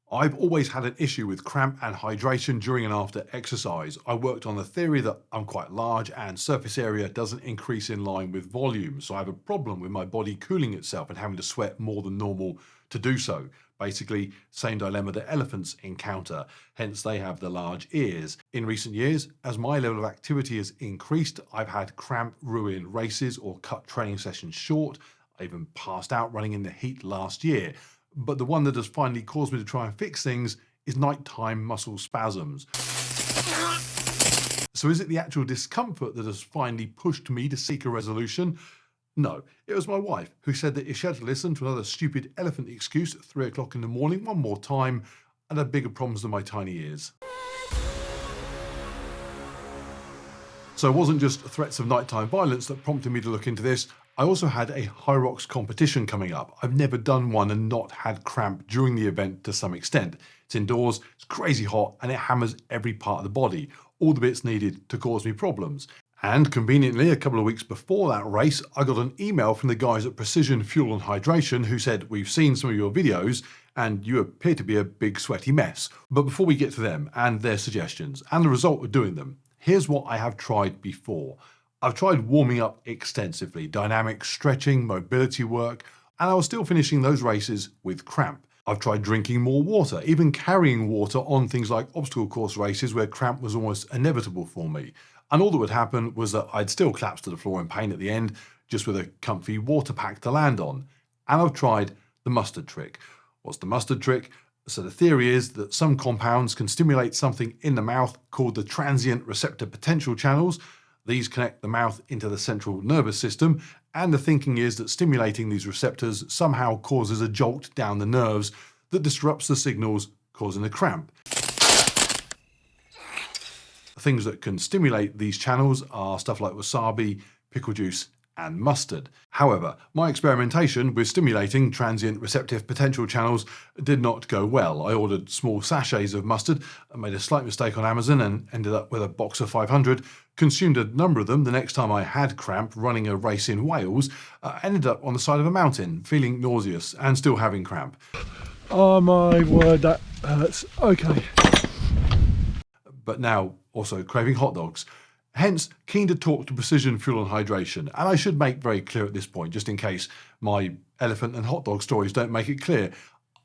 I've always had an issue with cramp and hydration during and after exercise. I worked on the theory that I'm quite large and surface area doesn't increase in line with volume, so I have a problem with my body cooling itself and having to sweat more than normal to do so. Basically, same dilemma that elephants encounter, hence they have the large ears. In recent years, as my level of activity has increased, I've had cramp ruin races or cut training sessions short. I even passed out running in the heat last year. But the one that has finally caused me to try and fix things is nighttime muscle spasms. So is it the actual discomfort that has finally pushed me to seek a resolution? No, it was my wife who said that if she had to listen to another stupid elephant excuse at 3 o'clock in the morning one more time, I'd have bigger problems than my tiny ears. So it wasn't just threats of nighttime violence that prompted me to look into this. I also had a high rocks competition coming up. I've never done one and not had cramp during the event to some extent. It's indoors, it's crazy hot, and it hammers every part of the body, all the bits needed to cause me problems. And conveniently, a couple of weeks before that race, I got an email from the guys at Precision Fuel and Hydration who said, "We've seen some of your videos and you appear to be a big sweaty mess." But before we get to them and their suggestions and the result of doing them, here's what I have tried before. I've tried warming up extensively, dynamic stretching, mobility work, and I was still finishing those races with cramp. I've tried drinking more water, even carrying water on things like obstacle course races where cramp was almost inevitable for me. And all that would happen was that I'd still collapse to the floor in pain at the end, just with a comfy water pack to land on. And I've tried the mustard trick. What's the mustard trick? So the theory is that some compounds can stimulate something in the mouth called the transient receptor potential channels. These connect the mouth into the central nervous system, and the thinking is that stimulating these receptors somehow causes a jolt down the nerves that disrupts the signals, causing a cramp. Things that can stimulate these channels are stuff like wasabi, pickle juice, and mustard. However, my experimentation with stimulating transient receptive potential channels did not go well. I ordered small sachets of mustard, made a slight mistake on Amazon and ended up with a box of 500, consumed a number of them the next time I had cramp running a race in Wales, ended up on the side of a mountain, feeling nauseous and still having cramp. Oh my word, that hurts. Okay. But now also craving hot dogs. Hence, keen to talk to Precision Fuel and Hydration. And I should make very clear at this point, just in case my elephant and hot dog stories don't make it clear,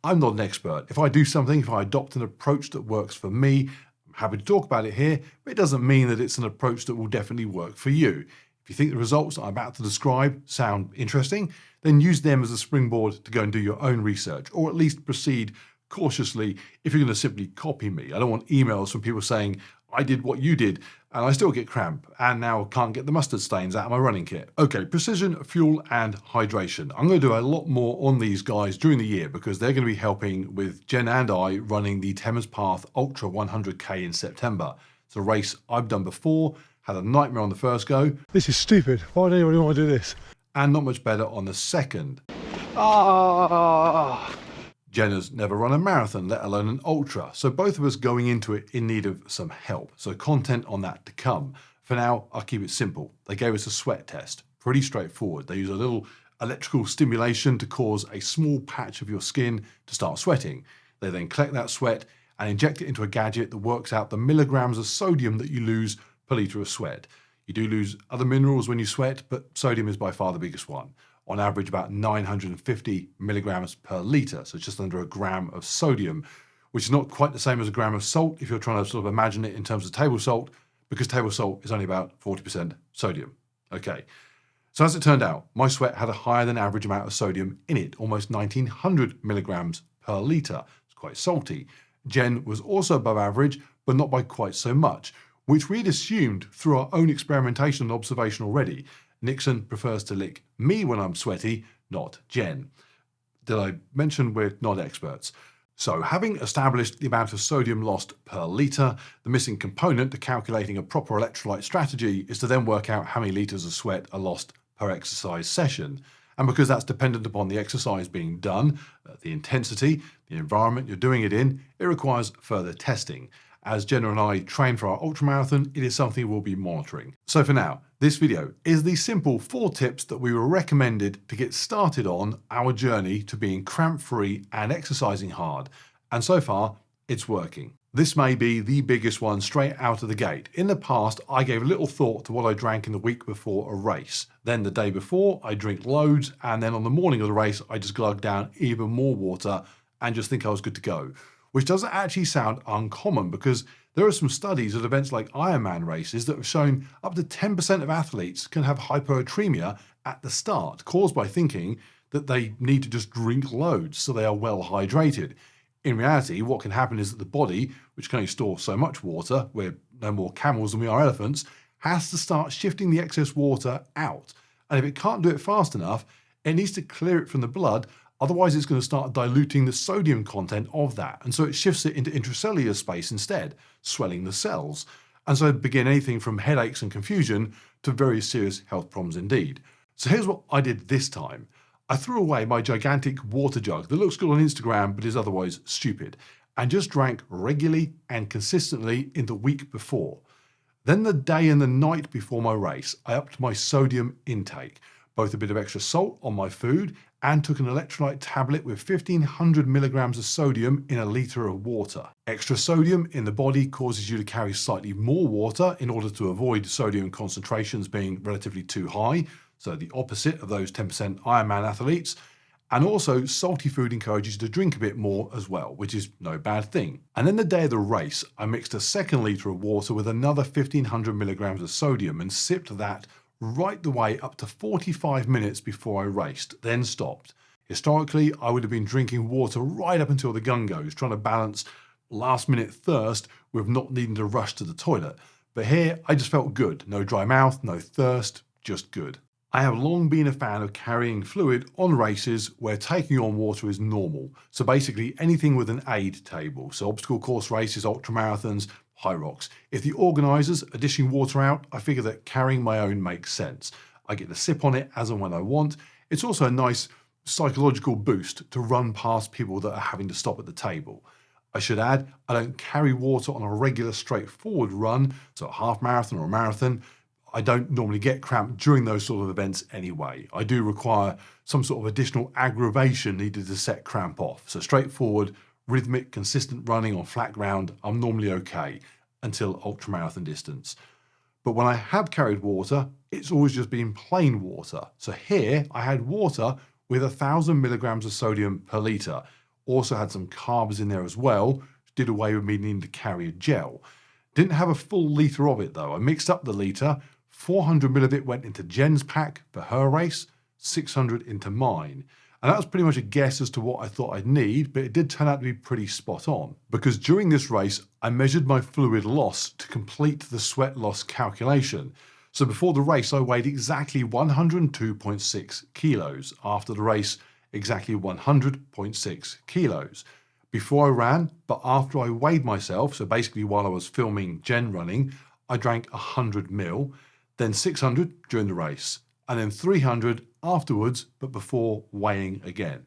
I'm not an expert. If I do something, if I adopt an approach that works for me, I'm happy to talk about it here, but it doesn't mean that it's an approach that will definitely work for you. If you think the results I'm about to describe sound interesting, then use them as a springboard to go and do your own research, or at least proceed cautiously if you're going to simply copy me. I don't want emails from people saying, "I did what you did and I still get cramp and now can't get the mustard stains out of my running kit." Okay, Precision Fuel and Hydration. I'm going to do a lot more on these guys during the year because they're going to be helping with Jen and I running the Thames Path Ultra 100k in September. It's a race I've done before, had a nightmare on the first go. This is stupid. Why do anybody want to do this? And not much better on the second. Ah! Jen has never run a marathon, let alone an ultra, so both of us going into it in need of some help. So content on that to come. For now, I'll keep it simple. They gave us a sweat test. Pretty straightforward. They use a little electrical stimulation to cause a small patch of your skin to start sweating. They then collect that sweat and inject it into a gadget that works out the milligrams of sodium that you lose per litre of sweat. You do lose other minerals when you sweat, but sodium is by far the biggest one. On average, about 950 milligrams per litre, so just under a gram of sodium, which is not quite the same as a gram of salt if you're trying to sort of imagine it in terms of table salt, because table salt is only about 40% sodium. Okay, so as it turned out, my sweat had a higher than average amount of sodium in it, almost 1900 milligrams per litre. It's quite salty. Jen was also above average, but not by quite so much, which we'd assumed through our own experimentation and observation already. Nixon prefers to lick me when I'm sweaty, not Jen. Did I mention we're not experts? So having established the amount of sodium lost per litre, the missing component to calculating a proper electrolyte strategy is to then work out how many litres of sweat are lost per exercise session. And because that's dependent upon the exercise being done, the intensity, the environment you're doing it in, it requires further testing. As Jenna and I train for our ultramarathon, it is something we'll be monitoring. So for now, this video is the simple 4 tips that we were recommended to get started on our journey to being cramp-free and exercising hard. And so far, it's working. This may be the biggest one straight out of the gate. In the past, I gave little thought to what I drank in the week before a race. Then the day before, I drink loads, and then on the morning of the race, I just glug down even more water and just think I was good to go. Which doesn't actually sound uncommon, because there are some studies at events like Ironman races that have shown up to 10% of athletes can have hyponatremia at the start, caused by thinking that they need to just drink loads so they are well hydrated. In reality, what can happen is that the body, which can only store so much water, we're no more camels than we are elephants, has to start shifting the excess water out. And if it can't do it fast enough, it needs to clear it from the blood, otherwise it's going to start diluting the sodium content of that. And so it shifts it into intracellular space instead, swelling the cells. And so begin anything from headaches and confusion to very serious health problems indeed. So here's what I did this time. I threw away my gigantic water jug that looks good on Instagram but is otherwise stupid, and just drank regularly and consistently in the week before. Then the day and the night before my race, I upped my sodium intake, both a bit of extra salt on my food and took an electrolyte tablet with 1500 milligrams of sodium in a litre of water. Extra sodium in the body causes you to carry slightly more water in order to avoid sodium concentrations being relatively too high, so the opposite of those 10% Ironman athletes. And also, salty food encourages you to drink a bit more as well, which is no bad thing. And then the day of the race, I mixed a second litre of water with another 1500 milligrams of sodium and sipped that right the way up to 45 minutes before I raced, then stopped. Historically, I would have been drinking water right up until the gun goes, trying to balance last minute thirst with not needing to rush to the toilet. But here, I just felt good. No dry mouth, no thirst, just good. I have long been a fan of carrying fluid on races where taking on water is normal. So basically anything with an aid table. So obstacle course races, ultramarathons, high rocks. If the organisers are dishing water out, I figure that carrying my own makes sense. I get to sip on it as and when I want. It's also a nice psychological boost to run past people that are having to stop at the table. I should add, I don't carry water on a regular straightforward run, so a half marathon or a marathon. I don't normally get cramp during those sort of events anyway. I do require some sort of additional aggravation needed to set cramp off. So straightforward, rhythmic, consistent running on flat ground, I'm normally okay until ultramarathon distance. But when I have carried water, it's always just been plain water. So here I had water with 1000 milligrams of sodium per litre. Also had some carbs in there as well, which did away with me needing to carry a gel. Didn't have a full litre of it though. I mixed up the litre. 400 ml of it went into Jen's pack for her race, 600 into mine. And that was pretty much a guess as to what I thought I'd need, but it did turn out to be pretty spot on. Because during this race, I measured my fluid loss to complete the sweat loss calculation. So before the race, I weighed exactly 102.6 kilos. After the race, exactly 100.6 kilos. Before I ran, but after I weighed myself, so basically while I was filming Jen running, I drank 100 ml. Then 600 during the race, and then 300 afterwards, but before weighing again.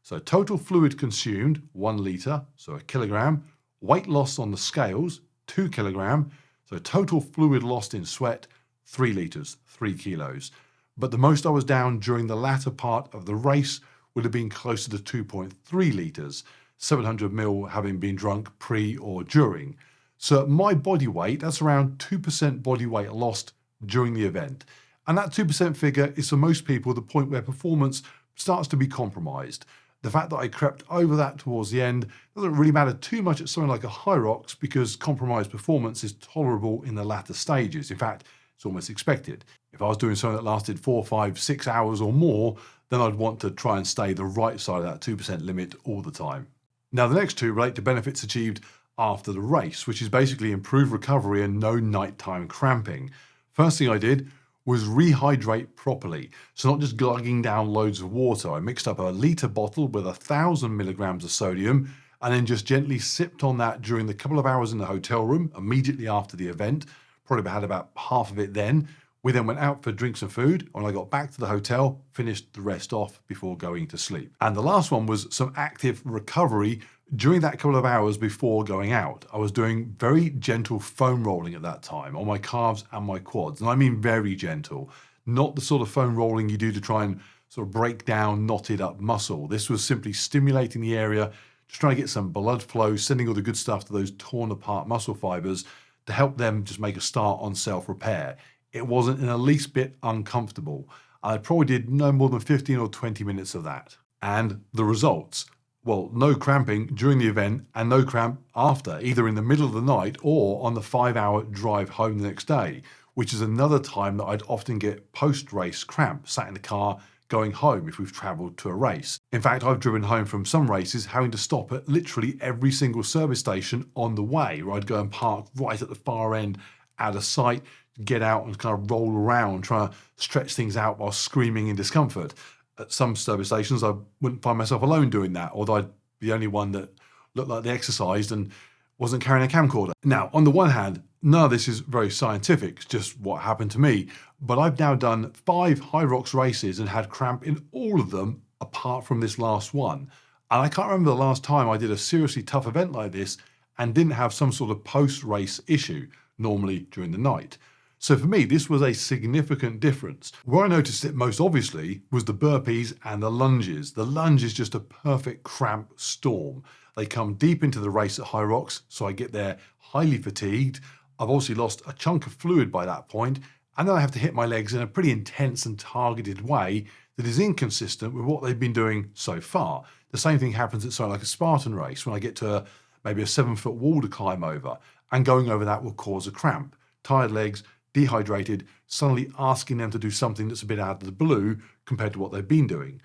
So total fluid consumed, 1 litre, so a kilogram. Weight loss on the scales, 2 kilogram. So total fluid lost in sweat, 3 litres, 3 kilos. But the most I was down during the latter part of the race would have been closer to 2.3 litres, 700 ml having been drunk pre or during. So at my body weight, that's around 2% body weight lost during the event. And that 2% figure is for most people the point where performance starts to be compromised. The fact that I crept over that towards the end doesn't really matter too much at something like a high rocks, because compromised performance is tolerable in the latter stages. In fact, it's almost expected. If I was doing something that lasted 4, 5, 6 hours or more, then I'd want to try and stay the right side of that 2% limit all the time. Now the next two relate to benefits achieved after the race, which is basically improved recovery and no nighttime cramping. First thing I did was rehydrate properly. So not just glugging down loads of water. I mixed up a litre bottle with 1000 milligrams of sodium and then just gently sipped on that during the couple of hours in the hotel room immediately after the event. Probably had about half of it then. We then went out for drinks and food. When I got back to the hotel, finished the rest off before going to sleep. And the last one was some active recovery during that couple of hours before going out. I was doing very gentle foam rolling at that time on my calves and my quads. And I mean very gentle, not the sort of foam rolling you do to try and sort of break down knotted up muscle. This was simply stimulating the area just trying to get some blood flow, sending all the good stuff to those torn apart muscle fibers to help them just make a start on self-repair. It wasn't in the least bit uncomfortable. I probably did no more than 15 or 20 minutes of that. And the results? Well, no cramping during the event and no cramp after, either in the middle of the night or on the 5-hour drive home the next day, which is another time that I'd often get post-race cramp sat in the car going home if we've travelled to a race. In fact, I've driven home from some races having to stop at literally every single service station on the way, where I'd go and park right at the far end out of sight, get out and kind of roll around, trying to stretch things out while screaming in discomfort. At some service stations, I wouldn't find myself alone doing that, although I'd be the only one that looked like they exercised and wasn't carrying a camcorder. Now, on the one hand, none of this is very scientific, it's just what happened to me, but I've now done 5 High Rocks races and had cramp in all of them apart from this last one. And I can't remember the last time I did a seriously tough event like this and didn't have some sort of post-race issue, normally during the night. So for me, this was a significant difference. Where I noticed it most obviously was the burpees and the lunges. The lunge is just a perfect cramp storm. They come deep into the race at High Rocks, so I get there highly fatigued. I've obviously lost a chunk of fluid by that point, and then I have to hit my legs in a pretty intense and targeted way that is inconsistent with what they've been doing so far. The same thing happens at something like a Spartan race when I get to maybe a 7-foot wall to climb over, and going over that will cause a cramp. Tired legs, dehydrated, suddenly asking them to do something that's a bit out of the blue compared to what they've been doing.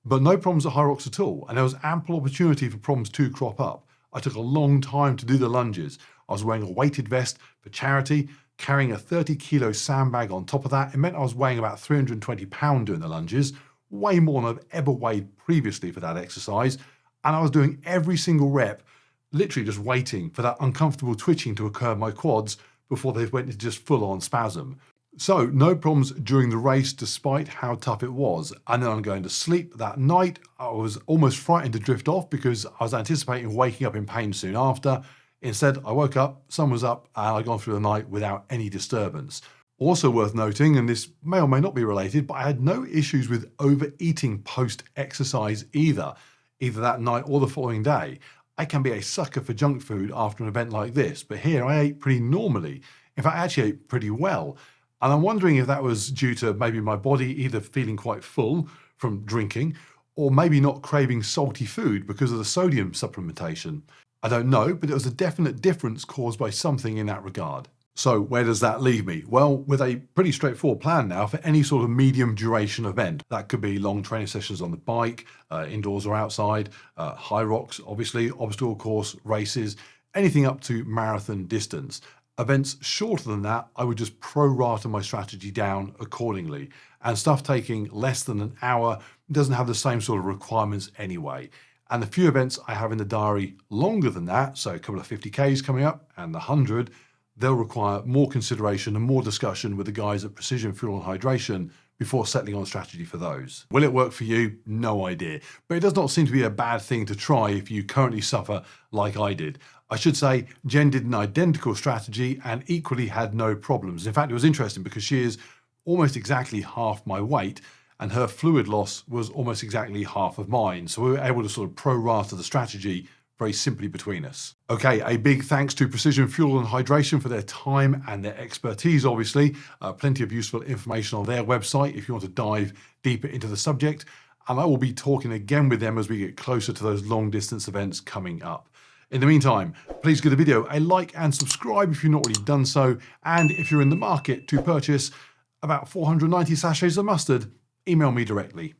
But no problems at High Rocks at all, and there was ample opportunity for problems to crop up. I took a long time to do the lunges. I was wearing a weighted vest for charity, carrying a 30-kilo sandbag on top of that. It meant I was weighing about 320 pounds doing the lunges, way more than I've ever weighed previously for that exercise, and I was doing every single rep, literally just waiting for that uncomfortable twitching to occur in my quads before they went into just full-on spasm. So no problems during the race despite how tough it was. And then I'm going to sleep that night. I was almost frightened to drift off because I was anticipating waking up in pain soon after. Instead, I woke up, sun was up, and I'd gone through the night without any disturbance. Also worth noting, and this may or may not be related, but I had no issues with overeating post-exercise either that night or the following day. I can be a sucker for junk food after an event like this, but here I ate pretty normally. In fact, I actually ate pretty well. And I'm wondering if that was due to maybe my body either feeling quite full from drinking or maybe not craving salty food because of the sodium supplementation. I don't know, but it was a definite difference caused by something in that regard. So where does that leave me? Well, with a pretty straightforward plan now for any sort of medium duration event. That could be long training sessions on the bike, indoors or outside, High Rocks, obviously, obstacle course, races, anything up to marathon distance. Events shorter than that, I would just pro-rata my strategy down accordingly. And stuff taking less than an hour doesn't have the same sort of requirements anyway. And the few events I have in the diary longer than that, so a couple of 50Ks coming up and the 100, they'll require more consideration and more discussion with the guys at Precision Fuel and Hydration before settling on strategy for those. Will it work for you? No idea. But it does not seem to be a bad thing to try if you currently suffer like I did. I should say Jen did an identical strategy and equally had no problems. In fact, it was interesting because she is almost exactly half my weight and her fluid loss was almost exactly half of mine. So we were able to sort of pro-rata the strategy very simply between us. Okay, a big thanks to Precision Fuel and Hydration for their time and their expertise, obviously. Plenty of useful information on their website if you want to dive deeper into the subject. And I will be talking again with them as we get closer to those long distance events coming up. In the meantime, please give the video a like and subscribe if you've not already done so. And if you're in the market to purchase about 490 sachets of mustard, email me directly.